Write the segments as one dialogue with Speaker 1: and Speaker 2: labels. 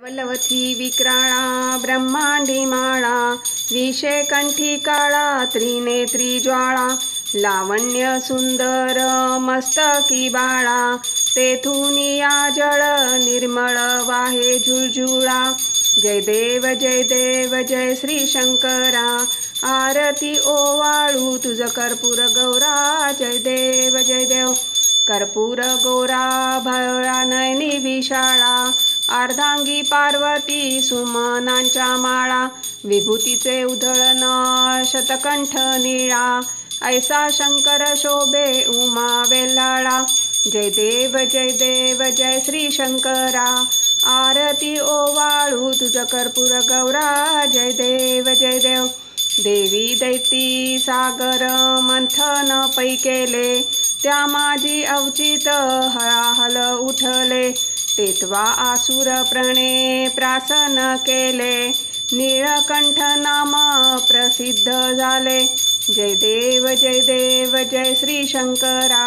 Speaker 1: वल्लवथी विक्राळा ब्रह्मांडी माळा विषे कंठी काळा त्रिनेत्री ज्वाळा लावण्य सुंदर मस्तकी बाळा तेथुनिया जळ निर्मळ वाहे झुळझुळा। जय देव जय श्री शंकरा आरती ओवाळू तुझ कर्पूर गौरा। जय देव कर्पूर गौरा भया नयनी विशाळा अर्धांगी पार्वती सुमनांच्या माळा विभूतीचे उधळण शतकंठ निळा ऐसा शंकर शोभे उमा वेल्हाळा। जय देव जय श्री शंकरा आरती ओवाळू तुझ कर्पूर गौरा। जय देव देवी दैती सागर मंथन पै केले त्या माझी अवचित हळाहल उठले तेथवा आसुर प्रणे प्रासन केले नीळकंठ नाम प्रसिद्ध झाले। जय देव जय श्री शंकरा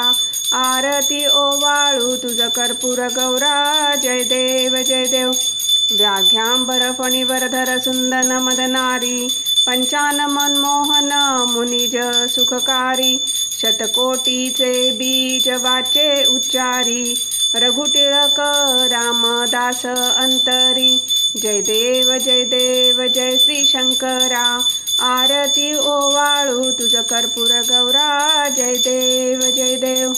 Speaker 1: आरती ओवाळू तुझ कर्पूर गौरा। जय देव व्याघ्यांबर फणीवरधर सुंदन मदनारी पंचान मनमोहन मुनिज सुखकारी शतकोटीचे बीज वाचे उच्चारी रघुटिळक रामदास अंतरी। जय देव जय श्री शंकरा आरती ओवाळू तुझ कर्पूर गौरा। जय देव